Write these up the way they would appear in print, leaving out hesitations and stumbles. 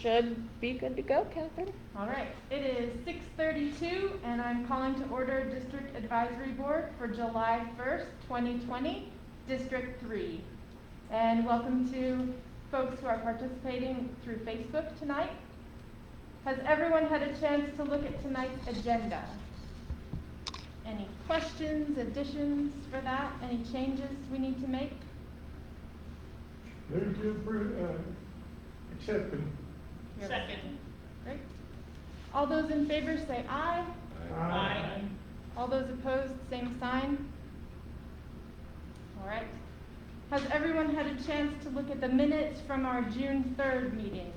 Should be good to go, Catherine. All right, it is 6:32 and I'm calling to order District Advisory Board for July 1st, 2020, District 3. And welcome to folks who are participating through Facebook tonight. Has everyone had a chance to look at tonight's agenda? Any questions, additions for that? Any changes we need to make? Move to accepting. Second. Great. All those in favor say aye. Aye. All those opposed, same sign. All right. Has everyone had a chance to look at the minutes from our June 3rd meeting?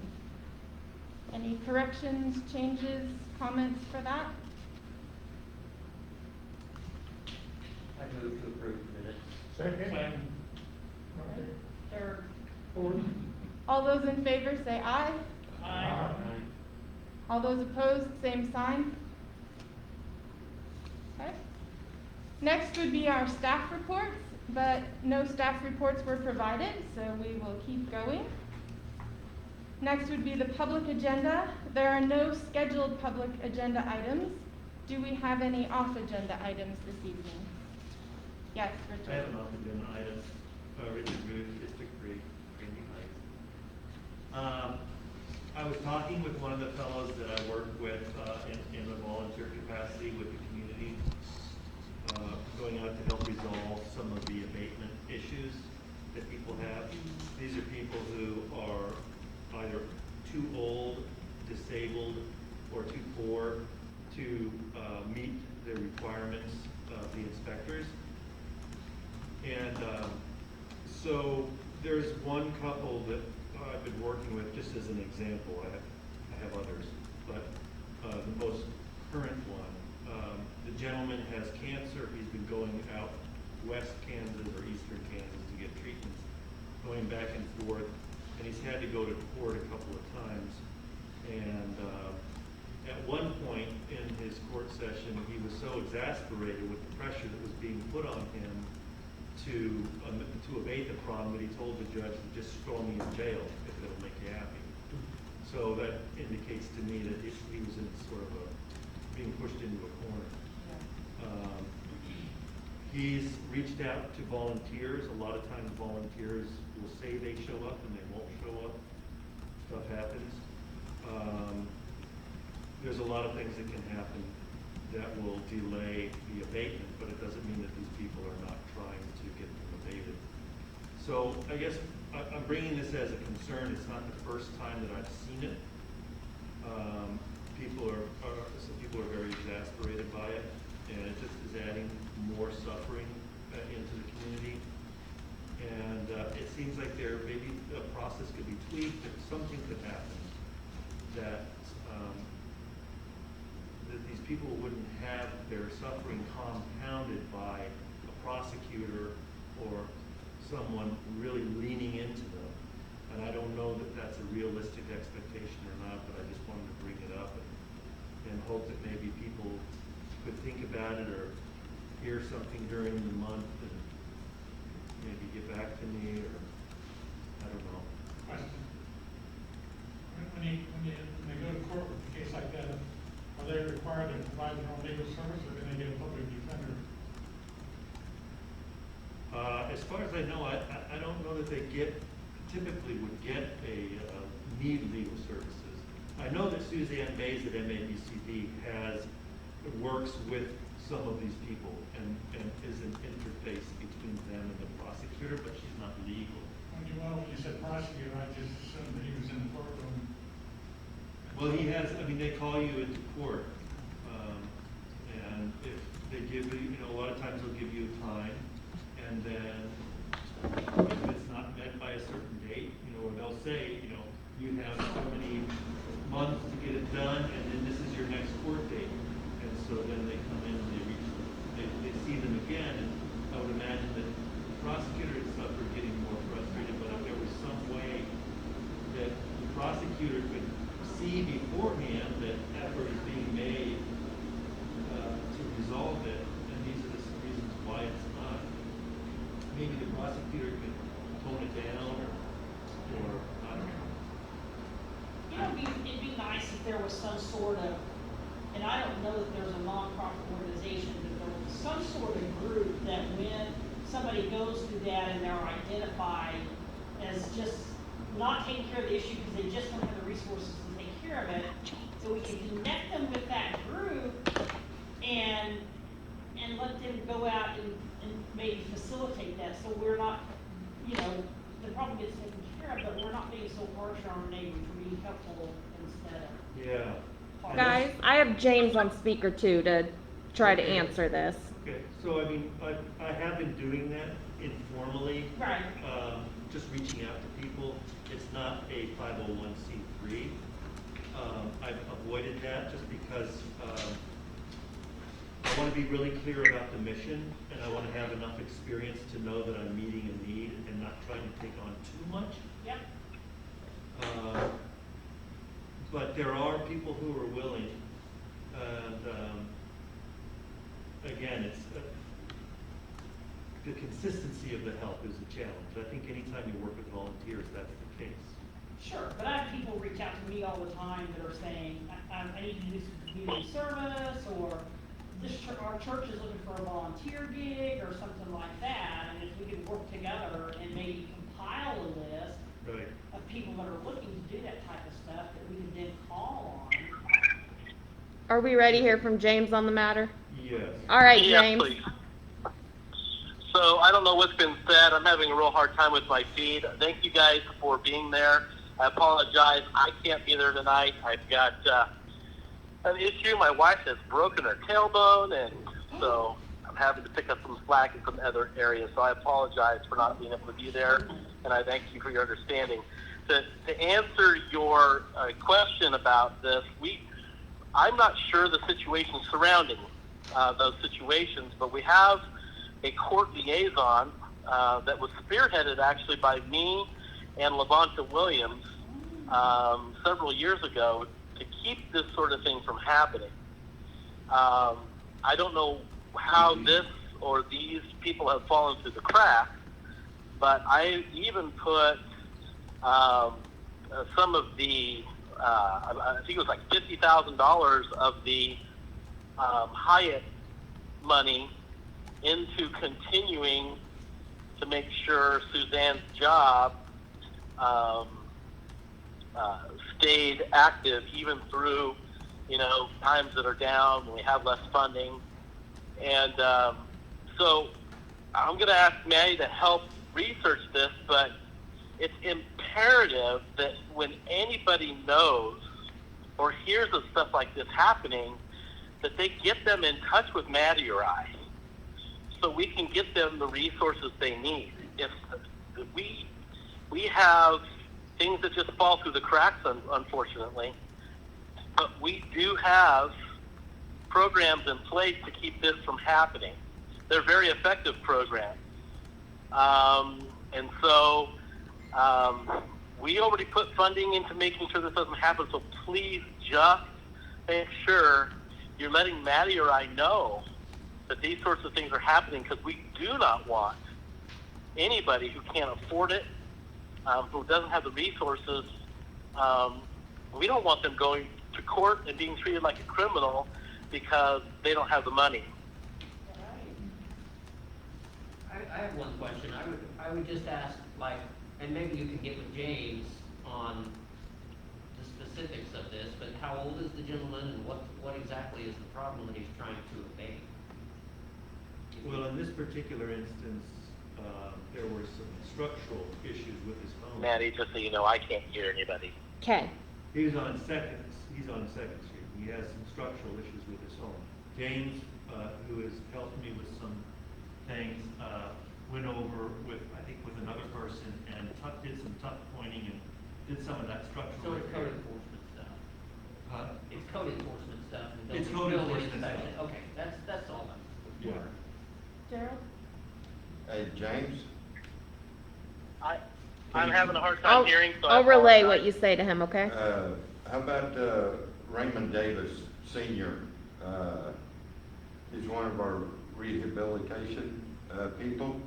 Any corrections, changes, comments for that? I move to approve the minutes. Second. Third. Fourth. All those in favor say aye. Aye. All those opposed, same sign. Okay. Next would be our staff reports, but no staff reports were provided, so we will keep going. Next would be the public agenda. There are no scheduled public agenda items. Do we have any off-agenda items this evening? Yes, Richard. I have an off-agenda item. Richard Booth, District 3, Greenview Heights. I was talking with one of the fellows that I work with in a volunteer capacity with the community, going out to help resolve some of the abatement issues that people have. These are people who are either too old, disabled, or too poor to meet the requirements of the inspectors. And so there's one couple that I've been working with, just as an example. I have others, but the most current one, the gentleman has cancer. He's been going out west Kansas or eastern Kansas to get treatments, going back and forth, and he's had to go to court a couple of times. And at one point in his court session, he was so exasperated with the pressure that was being put on him to abate the problem that he told the judge to just throw me in jail if it'll make you happy. So that indicates to me that he was in sort of being pushed into a corner. He's reached out to volunteers. A lot of times volunteers will say they show up and they won't show up. Stuff happens. There's a lot of things that can happen that will delay the abatement, but it doesn't mean that these people are not trying to get them abated. So I guess I'm bringing this as a concern. It's not the first time that I've seen it. Some people are very exasperated by it, and it just is adding more suffering into the community. And it seems like maybe the process could be tweaked, if something could happen that these people wouldn't have their suffering compounded by a prosecutor or someone really leaning into them. And I don't know that that's a realistic expectation or not, but I just wanted to bring it up and hope that maybe people could think about it or hear something during the month and maybe get back to me, or I don't know. Question. When they go to court with a case like that, are they required to provide their own legal service, or can they get a public defender? As far as I know, I don't know that they typically would get need legal services. I know that Suzanne Bays at MABCD works with some of these people and is an interface between them and the prosecutor, but she's not legal. When you said prosecutor, I just assumed that he was in the courtroom. Well, they call you into court, and if they give you, a lot of times they'll give you a time, and then if it's not met by a certain date, or they'll say, you have so many months to get it done, and then this is your next court date. And so then they come in and they see them again, and I would imagine that the prosecutor and stuff are getting more frustrated, but if there was some way that the prosecutor could see beforehand that effort is being made to resolve it, and these are the reasons why it's not. Maybe the prosecutor could tone it down, or I don't know. there was some sort of, and I don't know that there's a nonprofit organization, but there was some sort of group that when somebody goes through that and they're identified as just not taking care of the issue because they just don't have the resources to take care of it, so we can connect them with that group and let them go out and maybe facilitate that, so we're not, you know, the problem gets taken care of, but we're not being so harsh on our neighbors, we're being helpful instead of. Yeah. harsh. Guys, I have James on speaker too to try to answer this. Okay, so I mean, I have been doing that informally. Right. Just reaching out to people. It's not a 501c3. I've avoided that just because I want to be really clear about the mission, and I want to have enough experience to know that I'm meeting a need and not trying to take on too much. Yep. But there are people who are willing, and again, it's the consistency of the help is a challenge. I think anytime you work with volunteers, that's the case. Sure, but I have people reach out to me all the time that are saying, I need to do some community service, or our church is looking for a volunteer gig, or something like that, and if we could work together and maybe compile a list Right. of people that are looking to do that type of stuff that we can then call on. Are we ready to hear from James on the matter? Yes. All right, Yes, James. please. So I don't know what's been said. I'm having a real hard time with my feed. Thank you guys for being there. I apologize. I can't be there tonight. I've got an issue. My wife has broken her tailbone, and so I'm having to pick up some slack in some other areas. So I apologize for not being able to be there, and I thank you for your understanding. To answer your question about this, I'm not sure the situation surrounding those situations, but we have a court liaison that was spearheaded actually by me and Levanta Williams several years ago to keep this sort of thing from happening. I don't know how this or these people have fallen through the cracks, but I even put some of the, I think it was like $50,000 of the Hyatt money into continuing to make sure Suzanne's job stayed active even through, times that are down when we have less funding. And so I'm going to ask Maddie to help research this, but it's imperative that when anybody knows or hears of stuff like this happening, that they get them in touch with Maddie or I, so we can get them the resources they need. If we have things that just fall through the cracks, unfortunately, but we do have programs in place to keep this from happening. They're very effective programs. And so we already put funding into making sure this doesn't happen, so please just make sure you're letting Maddie or I know that these sorts of things are happening, because we do not want anybody who can't afford it, who doesn't have the resources, we don't want them going to court and being treated like a criminal because they don't have the money. I have one question. I would just ask, and maybe you can get with James on the specifics of this, but how old is the gentleman, and what exactly is the problem that he's trying to abate? Well, in this particular instance, there were some structural issues with his phone. Maddie, just so you know, I can't hear anybody. Okay. He's on Second Street. He has some structural issues with his home. James, who has helped me with some things, went over with another person and did some tuck pointing and did some of that structural So it's code repair. enforcement stuff. Huh? It's code enforcement stuff. And It's building code enforcement inspection. stuff. Okay, that's all I'm. Yeah. Gerald? Hey, James? I'm having a hard time hearing, so I I'll relay apologize. what you say to him, okay? How about Raymond Davis Senior? He's one of our rehabilitation people.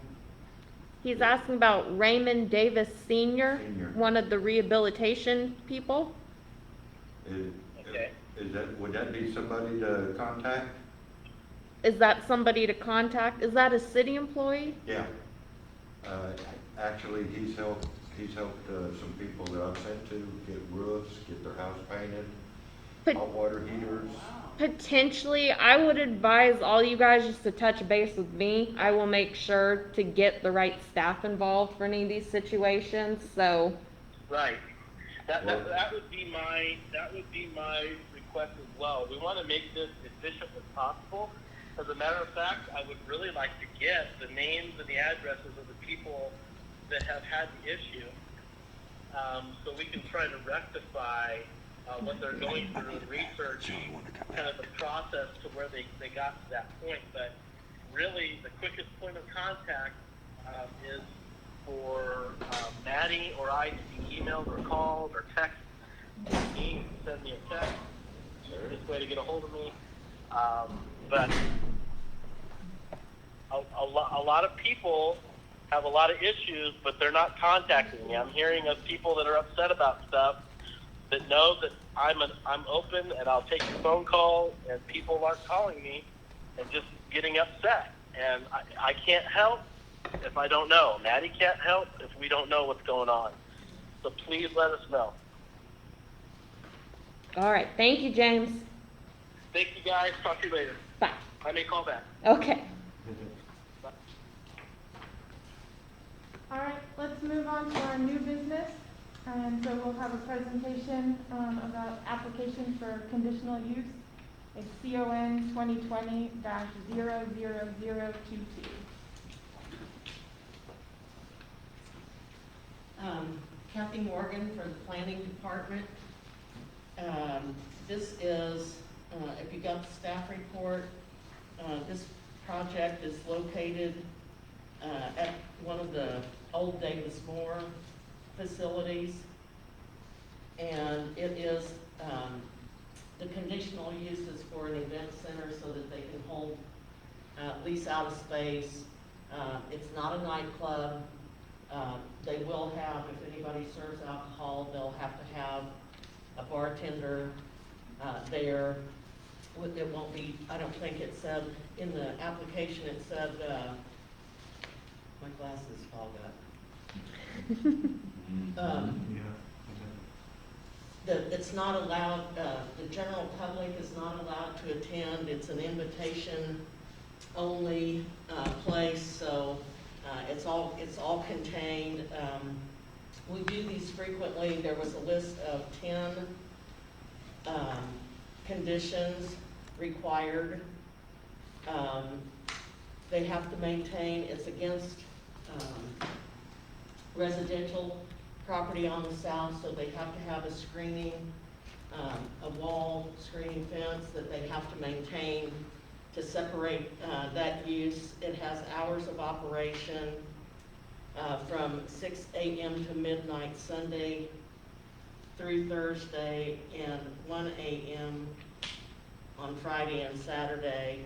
He's asking about Raymond Davis Senior, Senior. one of the rehabilitation people. would that be somebody to contact? Is that somebody to contact? Is that a city employee? Yeah. Actually, he's helped some people that I've sent to get roofs, get their house painted, But hot water heaters. potentially, I would advise all you guys just to touch base with me. I will make sure to get the right staff involved for any of these situations, so. Right. That would be my request as well. We want to make this efficient as possible. As a matter of fact, I would really like to get the names and the addresses of the people that have had the issue, so we can try to rectify what they're going through and research kind of the process to where they got to that point. But really, the quickest point of contact is for Maddie or I to be emailed or called or texted. Me, send me a text. This way to get a hold of me. But a lot of people have a lot of issues, but they're not contacting me. I'm hearing of people that are upset about stuff that know that I'm open and I'll take a phone call, and people aren't calling me and just getting upset. And I can't help if I don't know. Maddie can't help if we don't know what's going on. So please let us know. All right, thank you, James. Thank you guys. Talk to you later. Bye. I may call back. Okay. All right, let's move on to our new business. And so we'll have a presentation about application for conditional use. It's CON 2020-00022. Kathy Morgan for the Planning Department. This is, if you got the staff report, this project is located at one of the old Davis Moore facilities. And it is, the conditional use is for an event center so that they can hold, lease out a space. It's not a nightclub. They will have, if anybody serves alcohol, they'll have to have a bartender there. It won't be, I don't think it said, in the application it said, my glasses fogged up. It's not allowed, the general public is not allowed to attend. It's an invitation only place, so it's all contained. We do these frequently. There was a list of 10 conditions required. They have to maintain, it's against residential property on the south, so they have to have a screening, a wall screening fence that they have to maintain to separate that use. It has hours of operation from 6 a.m. to midnight Sunday through Thursday, and 1 a.m. on Friday and Saturday.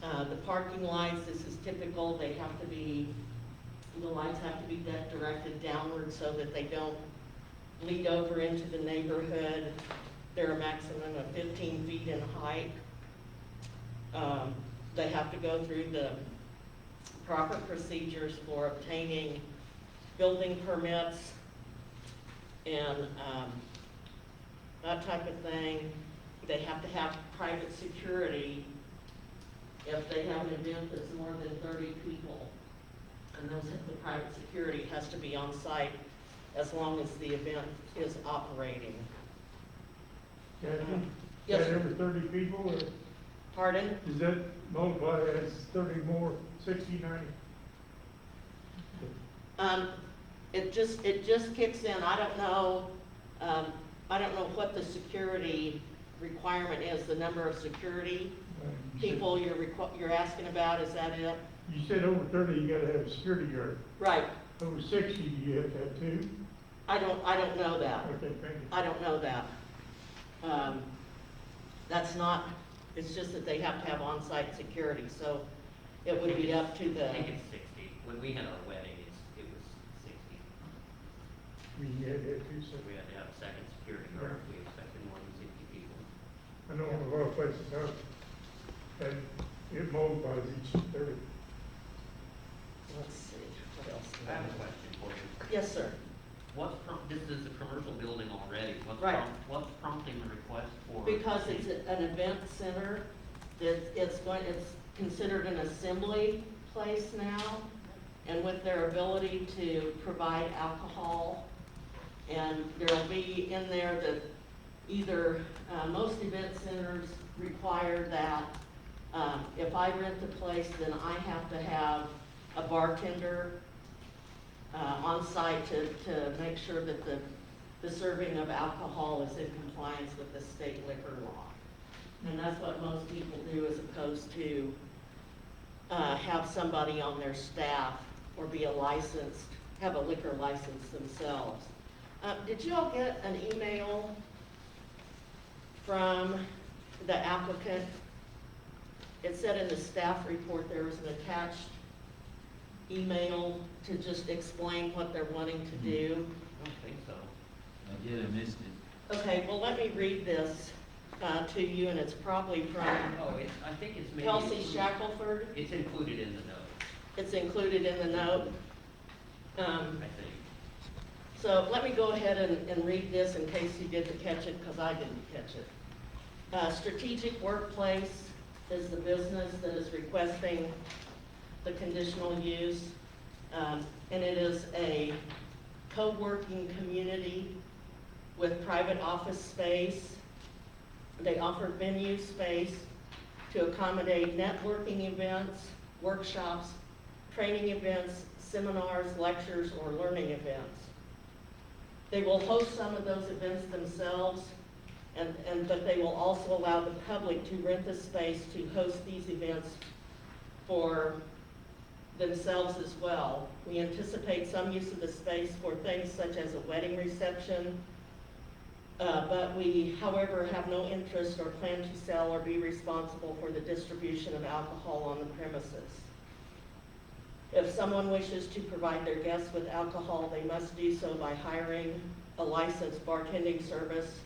The parking lights, this is typical, they have to be, the lights have to be directed downward so that they don't bleed over into the neighborhood. They're a maximum of 15 feet in height. They have to go through the proper procedures for obtaining building permits and that type of thing. They have to have private security if they have an event that's more than 30 people. And the private security has to be on site as long as the event is operating. Catherine? Yes, Is that sir. every 30 people, or Pardon? is that multiplied as 30 more, 60, 90? It just kicks in. I don't know what the security requirement is, the number of security You said- people you're asking about, is that it? You said over 30, you gotta have a security guard. Right. Over 60, you have to have two? I don't know that. Okay, thank you. I don't know that. That's not, it's just that they have to have on-site security, so it would be up to the, I think it's 60. When we had our wedding, it was 60. You had to have two, so. We had to have a second security guard if we expected more than 60 people. of places have, and it mobilize each 30. Let's see, what else? do I have a have? question for you. Yes, sir. This is a commercial building already, Right. What's prompting the request for? Because it's an event center, it's considered an assembly place now. And with their ability to provide alcohol, and there'll be in there that either, most event centers require that, if I rent the place, then I have to have a bartender, on site to make sure that the serving of alcohol is in compliance with the state liquor law. And that's what most people do, as opposed to, have somebody on their staff or be have a liquor license themselves. Did you all get an email from the applicant? It said in the staff report there was an attached email to just explain what they're wanting to do. I don't think so. I did, I missed it. Okay, well, let me read this to you, and it's probably from Oh, I think it's maybe. Kelsey included- Shackelford. It's included in the note, It's included in the note. I think. So let me go ahead and read this in case you didn't catch it, because I didn't catch it. Strategic Workplace is the business that is requesting the conditional use. And it is a co-working community with private office space. They offer venue space to accommodate networking events, workshops, training events, seminars, lectures, or learning events. They will host some of those events themselves, but they will also allow the public to rent the space to host these events for themselves as well. We anticipate some use of the space for things such as a wedding reception, but we, however, have no interest or plan to sell or be responsible for the distribution of alcohol on the premises. If someone wishes to provide their guests with alcohol, they must do so by hiring a licensed bartending service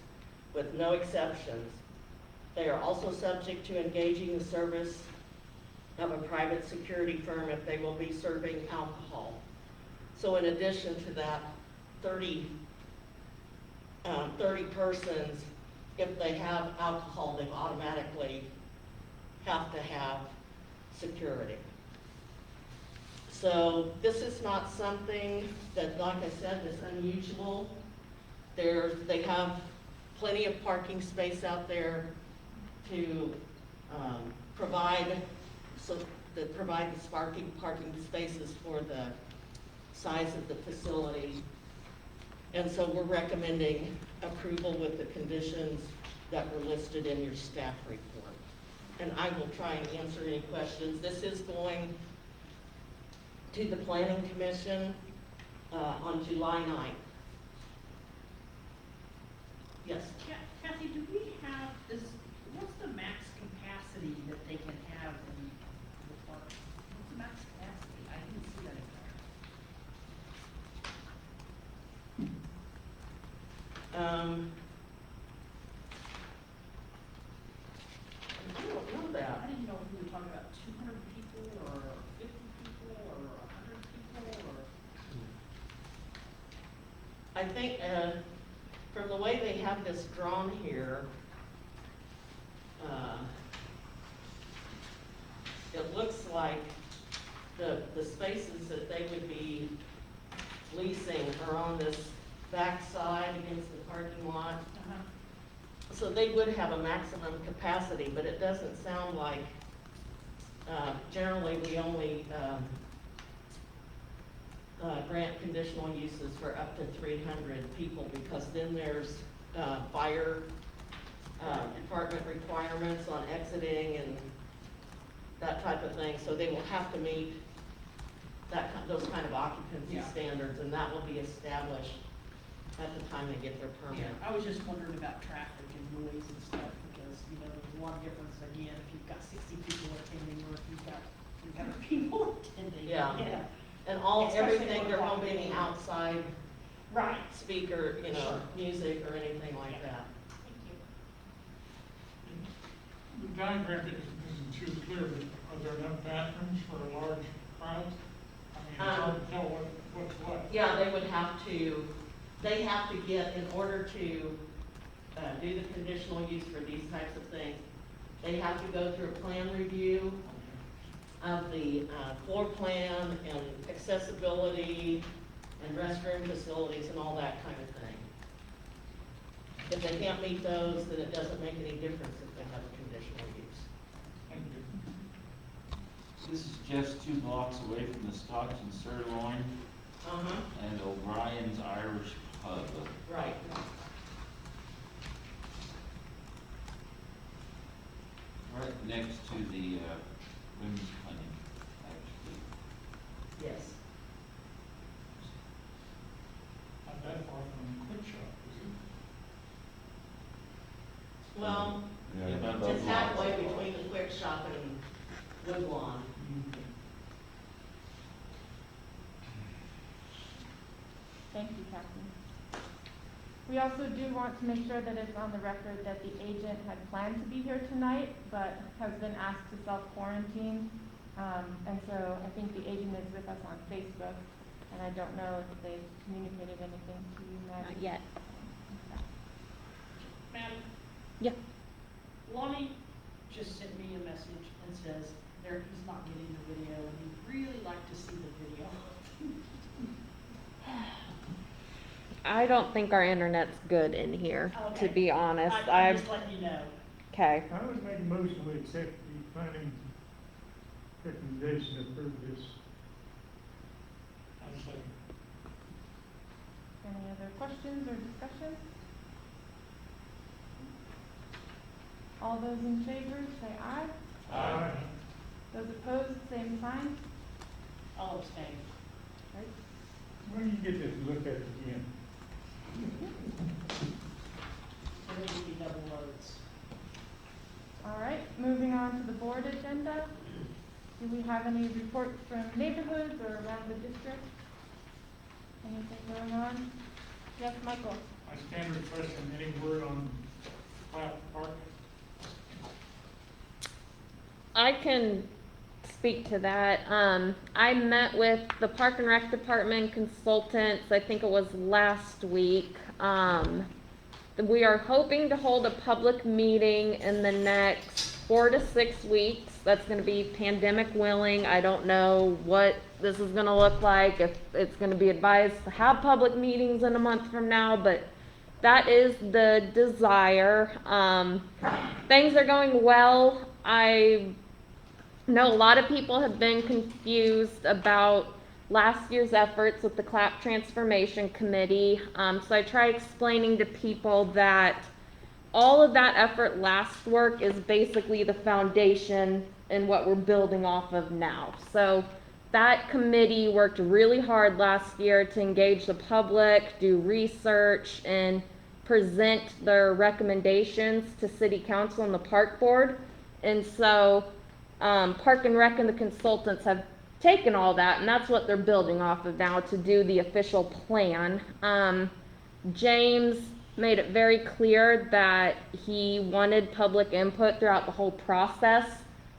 with no exceptions. They are also subject to engaging the service of a private security firm if they will be serving alcohol. So in addition to that, 30 persons, if they have alcohol, they automatically have to have security. So this is not something that, like I said, is unusual. They have plenty of parking space out there to provide the parking spaces for the size of the facility. And so we're recommending approval with the conditions that were listed in your staff report. And I will try and answer any questions. This is going to the Planning Commission on July 9th. Yes? Kathy, do we have this, what's the max capacity that they can have in the park? What's the max capacity? I didn't see that in there. I don't know that. I didn't know if we were talking about 200 people or 50 people or 100 people or. I think, from the way they have this drawn here, it looks like the spaces that they would be leasing are on this back side against the parking lot. So they would have a maximum capacity, but it doesn't sound like, generally we only, grant conditional uses for up to 300 people, because then there's, fire, department requirements on exiting and that type of thing, so they will have to meet those kind of occupancy Yeah. standards, and that will be established at the time they get their permit. Yeah, I was just wondering about traffic and noise and stuff, because, you know, there's a lot of difference, again, if you've got 60 people attending, or if you've got 300 people attending. Yeah. And Especially everything, when there we're won't be any talking- outside Right. speaker, Sure. music or anything like Yeah. that. Thank you. diagram isn't too clear, but are there enough bathrooms for large crowds? I mean, it's hard to tell what's what. Yeah, they have to get, in order to do the conditional use for these types of things, they have to go through a plan review of the floor plan and accessibility and restroom facilities and all that kind of thing. If they can't meet those, then it doesn't make any difference if they have a conditional use. Thank you. This is just 2 blocks away from the Scotch and Sirloin and O'Brien's Irish Pub. Right. Right next to the women's clinic, actually. Yes. Not that far from the Quick Shop, is it? Well, Yeah, about it's those halfway blocks. between the Quick Shop and Woodlawn. Thank you, Captain. We also do want to make sure that it's on the record that the agent had planned to be here tonight, but has been asked to self-quarantine. And so I think the agent is with us on Facebook, and I don't know if they've communicated anything to you, Maddie. Not yet. Madam, Yeah. Lonnie just sent me a message and says he's not getting the video and he'd really like to see the video. I don't think our internet's good in here, to Okay. be honest. I'm just letting you know. Okay. I would make a motion to accept the planning recommendation to approve this. I'm just like, Any other questions or discussion? All those in favor, say aye. Aye. Those opposed, same sign. I'll abstain. Right. When you get to look at it again. There will be double loads. All right, moving on to the board agenda. Do we have any reports from neighborhoods or around the district? Anything going on? Yes, Michael? my standard question, any word on Platt Park? I can speak to that. I met with the Park and Rec Department consultants, I think it was last week. We are hoping to hold a public meeting in the next 4 to 6 weeks. That's gonna be pandemic willing. I don't know what this is gonna look like, if it's gonna be advised to have public meetings in a month from now, but that is the desire. Things are going well. I know a lot of people have been confused about last year's efforts with the CLAP Transformation Committee. So I try explaining to people that all of that effort last work is basically the foundation and what we're building off of now. So that committee worked really hard last year to engage the public, do research, and present their recommendations to City Council and the Park Board. And so Park and Rec and the consultants have taken all that, and that's what they're building off of now to do the official plan. James made it very clear that he wanted public input throughout the whole process.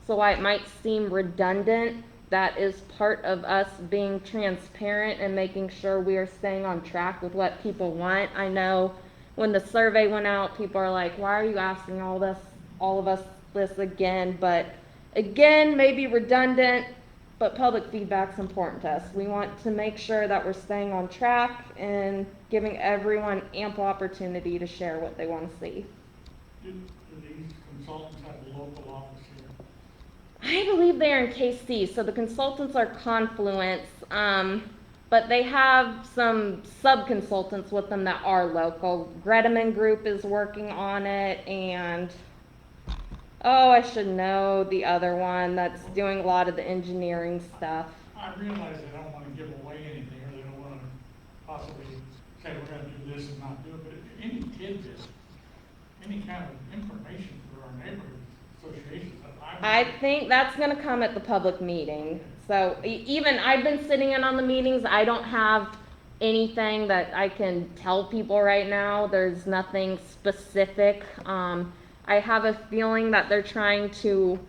So while it might seem redundant, that is part of us being transparent and making sure we are staying on track with what people want. I know when the survey went out, people are like, why are you asking all of us this again? But again, maybe redundant, but public feedback's important to us. We want to make sure that we're staying on track and giving everyone ample opportunity to share what they want to see. Do these consultants have a local office here? I believe they're in KC, so the consultants are Confluence, but they have some sub-consultants with them that are local. Greteman Group is working on it, and I should know the other one that's doing a lot of the engineering stuff. I realize they don't want to give away anything, or they don't want to possibly say we're going to do this and not do it, but if any tidbit, any kind of information for our neighborhood associations, I think that's gonna come at the public meeting. So even, I've been sitting in on the meetings, I don't have anything that I can tell people right now. There's nothing specific. I have a feeling that they're trying to